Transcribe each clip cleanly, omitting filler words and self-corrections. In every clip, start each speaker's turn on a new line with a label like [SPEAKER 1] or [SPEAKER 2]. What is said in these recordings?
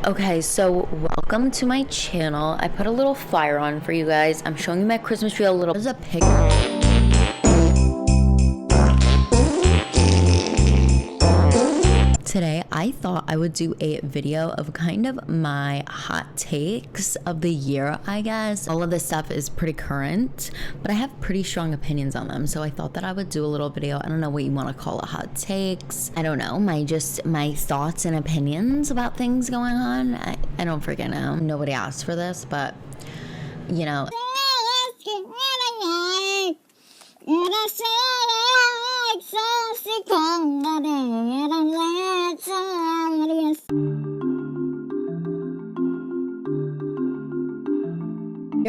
[SPEAKER 1] Okay, so welcome to my channel. I put a little fire on for you guys. I'm showing you my Christmas tree a little. There's a picture. Today, I thought I would do a video of kind of my hot takes of the year, I guess. All of this stuff is pretty current, but I have pretty strong opinions on them. So I thought that I would do a little video. I don't know what you want to call it, hot takes. I don't know, my thoughts and opinions about things going on. I don't freaking know. Nobody asked for this, but you know. We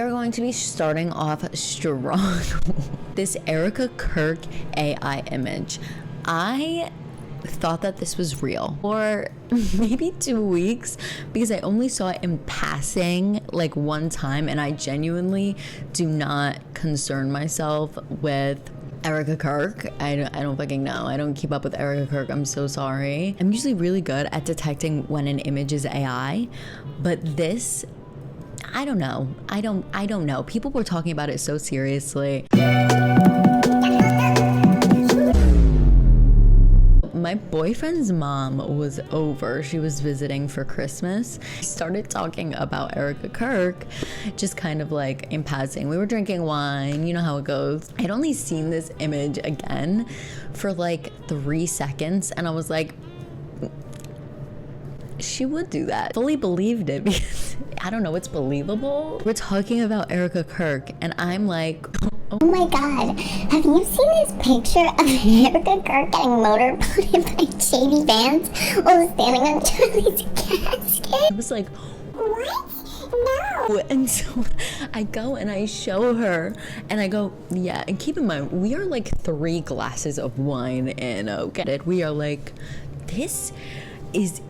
[SPEAKER 1] are going to be starting off strong. This Erica Kirk AI image. I thought that this was real for maybe 2 weeks because I only saw it in passing like one time, and I genuinely do not concern myself with Erica Kirk. I don't fucking know. I don't keep up with Erica Kirk. I'm so sorry. I'm usually really good at detecting when an image is AI, but this, I don't know. I don't know. People were talking about it so seriously. My boyfriend's mom was over. She was visiting for Christmas. I started talking about Erica Kirk, just kind of like in passing. We were drinking wine, you know how it goes. I'd only seen this image again for like 3 seconds, and I was like, she would do that. Fully believed it because I don't know, it's believable. We're talking about Erica Kirk, and I'm like,
[SPEAKER 2] oh my god, have you seen this picture of Erica Kirk getting motorboated by JD Vance while standing on Charlie's casket?
[SPEAKER 1] I was like,
[SPEAKER 2] what? No.
[SPEAKER 1] And so I go and I show her and I go, yeah, and keep in mind, we are like 3 glasses of wine in, okay? We are like, this is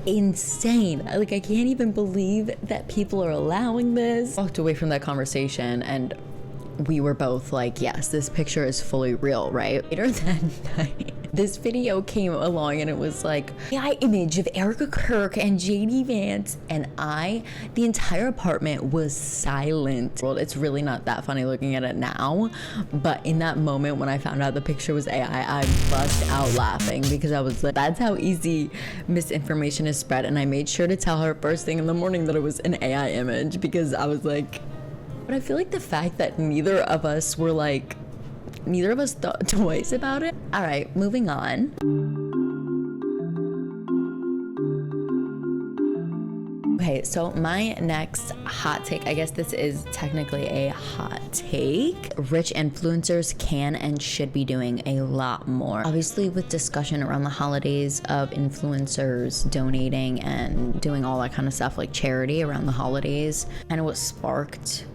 [SPEAKER 1] insane. Like, I can't even believe that people are allowing this. Walked away from that conversation and we were both like, yes, this picture is fully real, right? Later that night, this video came along and it was like, AI image of Erica Kirk and JD Vance, and the entire apartment was silent. Well, it's really not that funny looking at it now, but in that moment when I found out the picture was AI, I bust out laughing because I was like, that's how easy misinformation is spread. And I made sure to tell her first thing in the morning that it was an AI image because I was like, but I feel like the fact that neither of us thought twice about it. All right, moving on. Okay, so my next hot take, I guess this is technically a hot take. Rich influencers can and should be doing a lot more. Obviously, with discussion around the holidays of influencers donating and doing all that kind of stuff like charity around the holidays, kind of what sparked,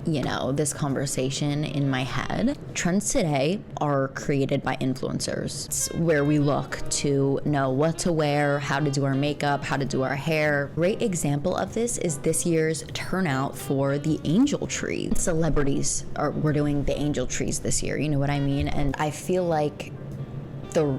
[SPEAKER 1] you know, this conversation in my head. Trends today are created by influencers. It's where we look to know what to wear, how to do our makeup, how to do our hair. Great example of this is this year's turnout for the angel tree. Celebrities were doing the angel trees this year, you know what I mean? And I feel like the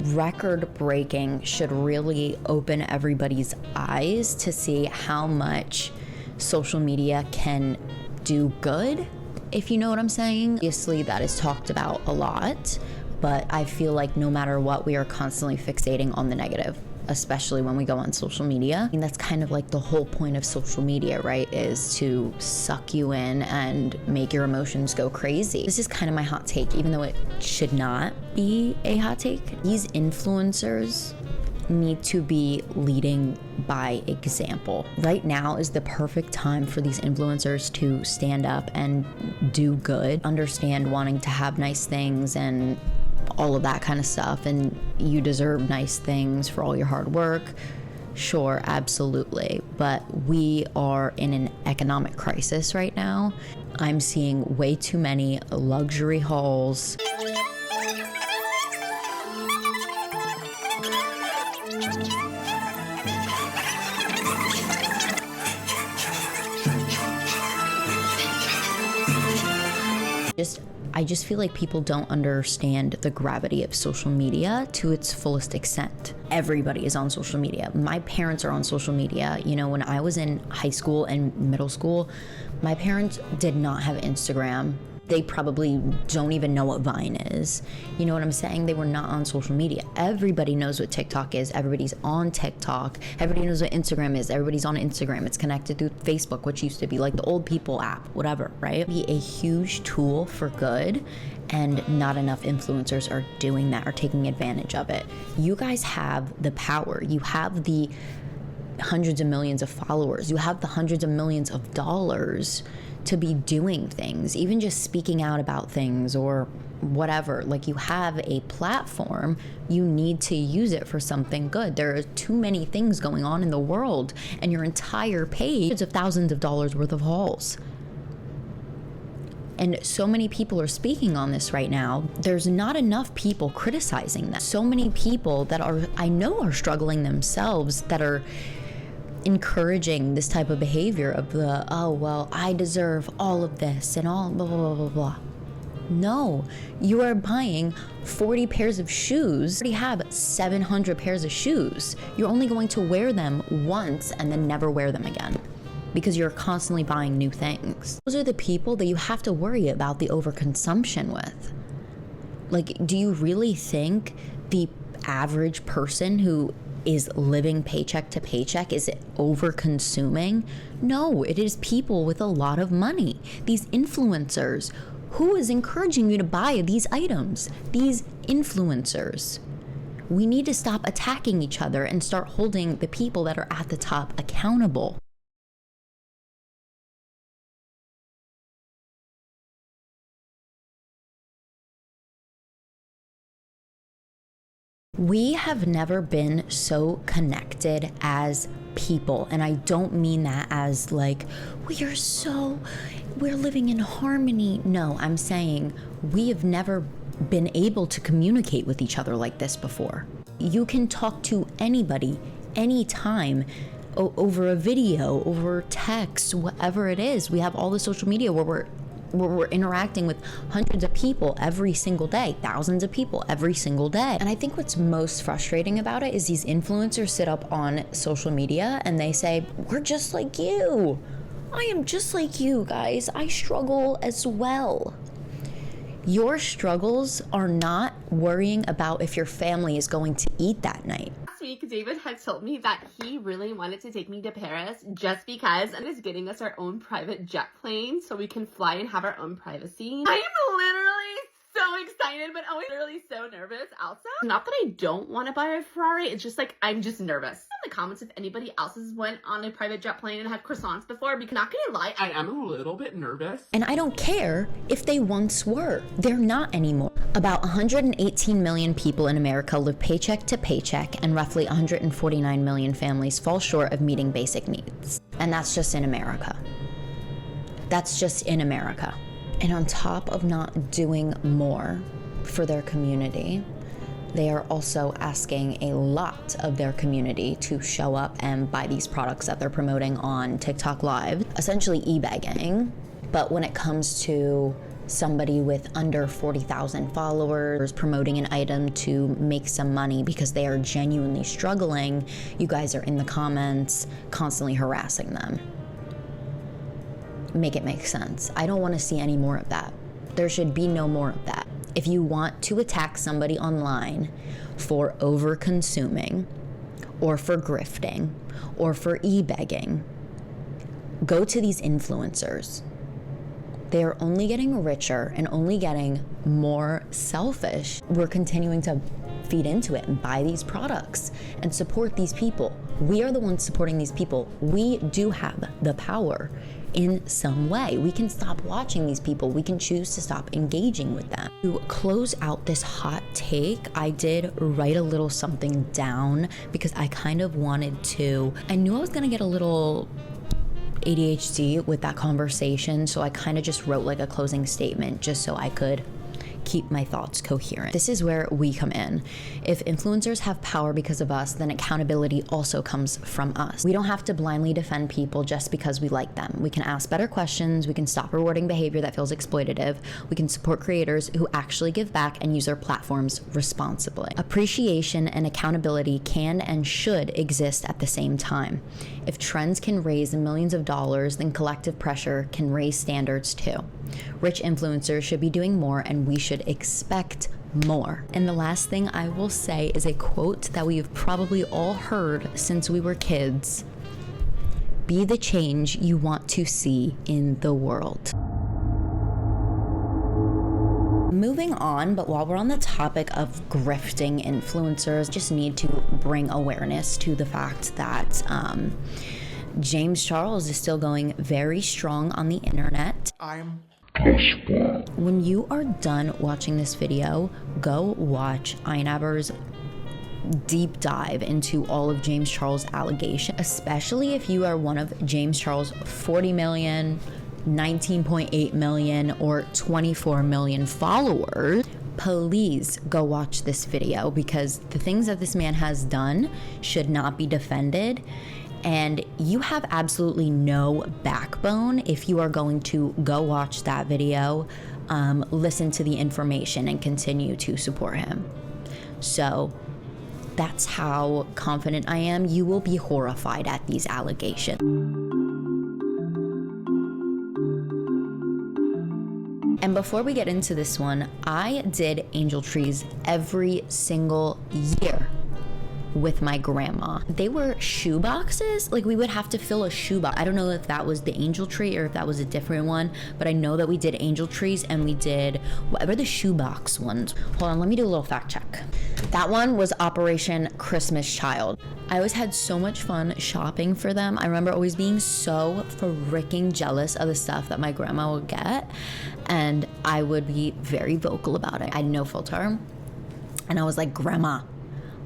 [SPEAKER 1] record breaking should really open everybody's eyes to see how much social media can do good, if you know what I'm saying. Obviously that is talked about a lot, but I feel like no matter what, we are constantly fixating on the negative, especially when we go on social media. I mean, that's kind of like the whole point of social media, right? Is to suck you in and make your emotions go crazy. This is kind of my hot take, even though it should not be a hot take. These influencers need to be leading by example. Right now is the perfect time for these influencers to stand up and do good, understand wanting to have nice things and all of that kind of stuff, and you deserve nice things for all your hard work. Sure, absolutely, but we are in an economic crisis right now. I'm seeing way too many luxury hauls. I just feel like people don't understand the gravity of social media to its fullest extent. everybody is on social media. My parents are on social media. You know, when I was in high school and middle school, my parents did not have Instagram. They probably don't even know what Vine is. You know what I'm saying? They were not on social media. Everybody knows what TikTok is. Everybody's on TikTok. Everybody knows what Instagram is. Everybody's on Instagram. It's connected through Facebook, which used to be like the old people app, whatever, right? Be a huge tool for good, and not enough influencers are doing that or taking advantage of it. You guys have the power. You have the hundreds of millions of followers. You have the hundreds of millions of dollars to be doing things, even just speaking out about things or whatever. Like, you have a platform, you need to use it for something good. There are too many things going on in the world, and your entire page is of thousands of dollars worth of hauls. And so many people are speaking on this right now. There's not enough people criticizing them. So many people that I know are struggling themselves, that are encouraging this type of behavior of the, oh, well, I deserve all of this and all blah, blah, blah, blah, blah. No, you are buying 40 pairs of shoes. You already have 700 pairs of shoes. You're only going to wear them once and then never wear them again, because you're constantly buying new things. Those are the people that you have to worry about the overconsumption with. Like, do you really think the average person who is living paycheck to paycheck is over consuming? No, it is people with a lot of money. These influencers. Who is encouraging you to buy these items? These influencers. We need to stop attacking each other and start holding the people that are at the top accountable. We have never been so connected as people. And I don't mean that as like, we're living in harmony. No, I'm saying we have never been able to communicate with each other like this before. You can talk to anybody, anytime, over a video, over text, whatever it is. We have all the social media where we're interacting with hundreds of people every single day, thousands of people every single day. And I think what's most frustrating about it is these influencers sit up on social media and they say, we're just like you. I am just like you guys. I struggle as well. Your struggles are not worrying about if your family is going to eat that night.
[SPEAKER 3] Last week, David had told me that he really wanted to take me to Paris just because it is getting us our own private jet plane so we can fly and have our own privacy. I am literally so excited, but always really so nervous also. Not that I don't want to buy a Ferrari, it's just like, I'm just nervous. In the comments if anybody else has went on a private jet plane and had croissants before, because not gonna lie, I am a little bit nervous.
[SPEAKER 1] And I don't care if they once were. They're not anymore. About 118 million people in America live paycheck to paycheck, and roughly 149 million families fall short of meeting basic needs. And that's just in America. That's just in America. And on top of not doing more for their community, they are also asking a lot of their community to show up and buy these products that they're promoting on TikTok Live, essentially e-begging. But when it comes to somebody with under 40,000 followers promoting an item to make some money because they are genuinely struggling, you guys are in the comments constantly harassing them. Make it make sense. I don't want to see any more of that. There should be no more of that. If you want to attack somebody online for over consuming or for grifting or for e-begging, go to these influencers. They are only getting richer and only getting more selfish. We're continuing to feed into it and buy these products and support these people. We are the ones supporting these people. We do have the power in some way. We can stop watching these people. We can choose to stop engaging with them. To close out this hot take, I did write a little something down because I kind of wanted to, I knew I was gonna get a little ADHD with that conversation, so I kind of just wrote like a closing statement just so I could keep my thoughts coherent. This is where we come in. If influencers have power because of us, then accountability also comes from us. We don't have to blindly defend people just because we like them. We can ask better questions, we can stop rewarding behavior that feels exploitative, we can support creators who actually give back and use their platforms responsibly. Appreciation and accountability can and should exist at the same time. If trends can raise millions of dollars, then collective pressure can raise standards too. Rich influencers should be doing more, and we should expect more. And the last thing I will say is a quote that we've probably all heard since we were kids. Be the change you want to see in the world. Moving on, but while we're on the topic of grifting influencers, just need to bring awareness to the fact that James Charles is still going very strong on the internet. When you are done watching this video, go watch Einaber's deep dive into all of James Charles' allegations, especially if you are one of James Charles' 40 million, 19.8 million, or 24 million followers. Please go watch this video, because the things that this man has done should not be defended. And you have absolutely no backbone if you are going to go watch that video, listen to the information, and continue to support him. So that's how confident I am. You will be horrified at these allegations. And before we get into this one, I did angel trees every single year with my grandma. They were shoe boxes. Like, we would have to fill a shoe box. I don't know if that was the angel tree or if that was a different one, but I know that we did angel trees and we did whatever the shoe box ones. Hold on, let me do a little fact check. That one was Operation Christmas Child. I always had so much fun shopping for them. I remember always being so freaking jealous of the stuff that my grandma would get, and I would be very vocal about it. I had no filter, and I was like, Grandma,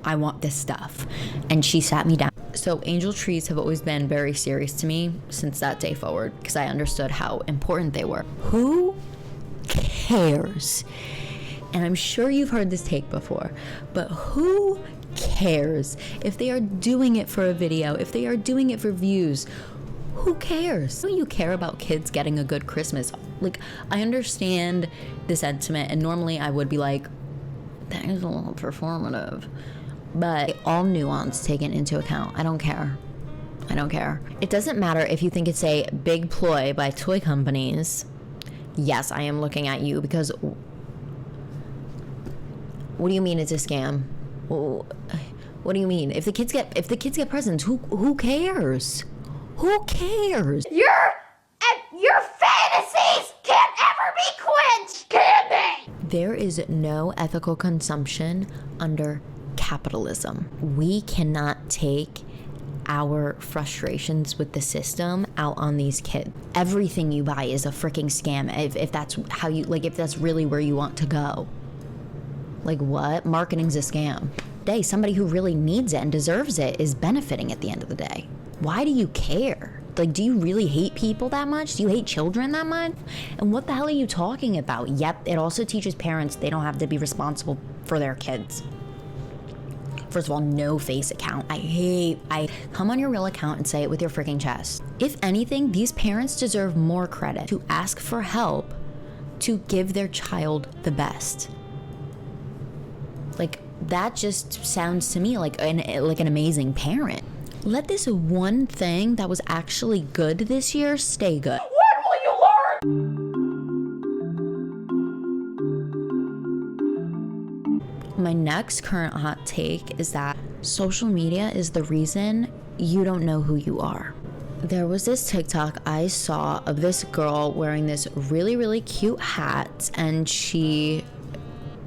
[SPEAKER 1] I want this stuff. And she sat me down. So angel trees have always been very serious to me since that day forward, because I understood how important they were. Who cares? And I'm sure you've heard this take before, but who cares if they are doing it for a video, if they are doing it for views? Who cares? Don't you care about kids getting a good Christmas? Like, I understand the sentiment, and normally I would be like, that is a little performative. But all nuance taken into account. I don't care. I don't care. It doesn't matter if you think it's a big ploy by toy companies. Yes, I am looking at you, because what do you mean it's a scam? What do you mean? If the kids get presents, who cares? Who cares?
[SPEAKER 4] Your fantasies can't ever be quenched, can they?
[SPEAKER 1] There is no ethical consumption under capitalism. We cannot take our frustrations with the system out on these kids. Everything you buy is a freaking scam if that's how you, like, if that's really where you want to go. Like, what? Marketing's a scam. Somebody who really needs it and deserves it is benefiting at the end of the day. Why do you care? Like, do you really hate people that much? Do you hate children that much? And what the hell are you talking about? Yep, it also teaches parents they don't have to be responsible for their kids. First of all, no face account. I come on your real account and say it with your freaking chest. If anything, these parents deserve more credit to ask for help to give their child the best. Like, that just sounds to me like an amazing parent. Let this one thing that was actually good this year stay good.
[SPEAKER 4] When will you learn?
[SPEAKER 1] My next current hot take is that social media is the reason you don't know who you are. There was this TikTok I saw of this girl wearing this really, really cute hat, and she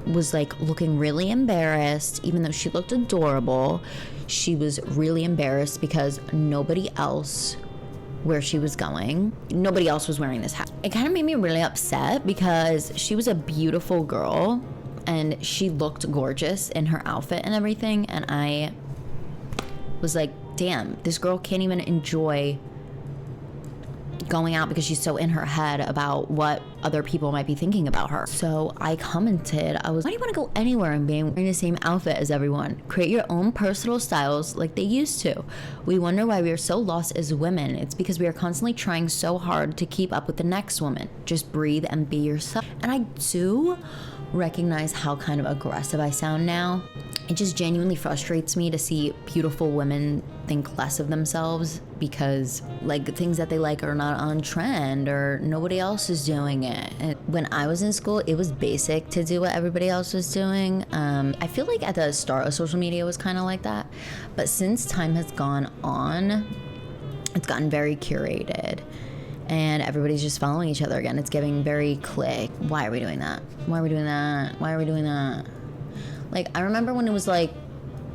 [SPEAKER 1] was like looking really embarrassed. Even though she looked adorable, she was really embarrassed because nobody else where she was going, nobody else was wearing this hat. It kind of made me really upset because she was a beautiful girl and she looked gorgeous in her outfit and everything, and I was like, damn, this girl can't even enjoy going out because she's so in her head about what other people might be thinking about her. So I commented, why do you want to go anywhere and being wearing the same outfit as everyone? Create your own personal styles like they used to. We wonder why we are so lost as women. It's because we are constantly trying so hard to keep up with the next woman. Just breathe and be yourself. And I do recognize how kind of aggressive I sound now. It just genuinely frustrates me to see beautiful women think less of themselves because like the things that they like are not on trend or nobody else is doing it. And when I was in school, it was basic to do what everybody else was doing. I feel like at the start of social media was kind of like that, but since time has gone on, it's gotten very curated. And everybody's just following each other again. It's getting very click. Why are we doing that? Why are we doing that? Why are we doing that? Like, I remember when it was like,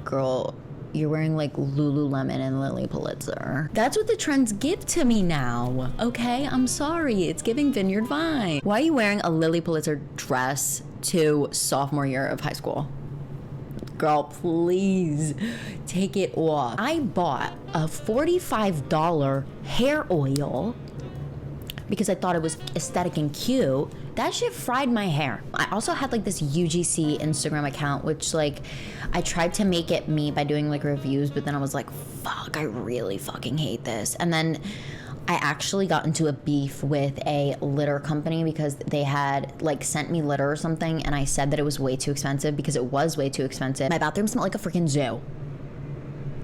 [SPEAKER 1] girl, you're wearing like Lululemon and Lily Pulitzer. That's what the trends give to me now. Okay, I'm sorry. It's giving Vineyard Vine. Why are you wearing a Lily Pulitzer dress to sophomore year of high school? Girl, please take it off. I bought a $45 hair oil because I thought it was aesthetic and cute. That shit fried my hair. I also had like this UGC Instagram account, which like I tried to make it me by doing like reviews, but then I was like, fuck, I really fucking hate this. And then I actually got into a beef with a litter company because they had like sent me litter or something, and I said that it was way too expensive because it was way too expensive. My bathroom smelled like a freaking zoo.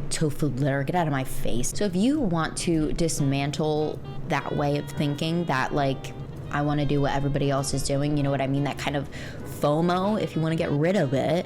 [SPEAKER 1] Tofu litter, get out of my face. So if you want to dismantle that way of thinking that like I want to do what everybody else is doing, you know what I mean, that kind of FOMO, if you want to get rid of it,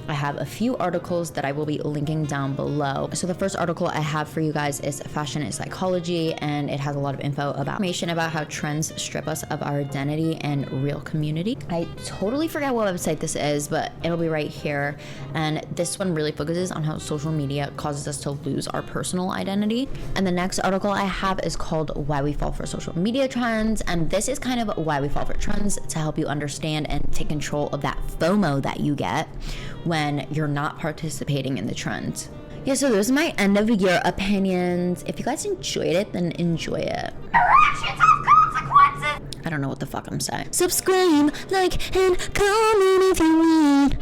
[SPEAKER 1] I have a few articles that I will be linking down below. So the first article I have for you guys is Fashion is Psychology, and it has a lot of information about how trends strip us of our identity and real community. I totally forgot what website this is, but it'll be right here. And this one really focuses on how social media causes us to lose our personal identity. And the next article I have is called Why We Fall for Social Media Trends. And this is kind of why we fall for trends to help you understand and take control of that FOMO that you get when you're not participating in the trend. Yeah, so those are my end of year opinions. If you guys enjoyed it, then enjoy it. I don't know what the fuck I'm saying. Subscribe, like, and comment if you want.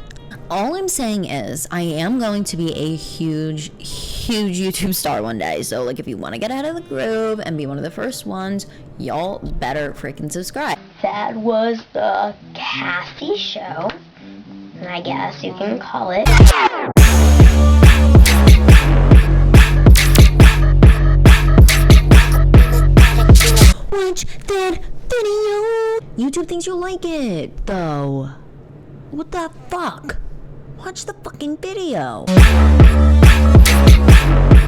[SPEAKER 1] All I'm saying is I am going to be a huge YouTube star one day. So like if you want to get out of the groove and be one of the first ones, y'all better freaking subscribe.
[SPEAKER 2] That was the Cassie show, I guess you can call it.
[SPEAKER 1] Watch that video. YouTube thinks you'll like it, though. What the fuck? Watch the fucking video.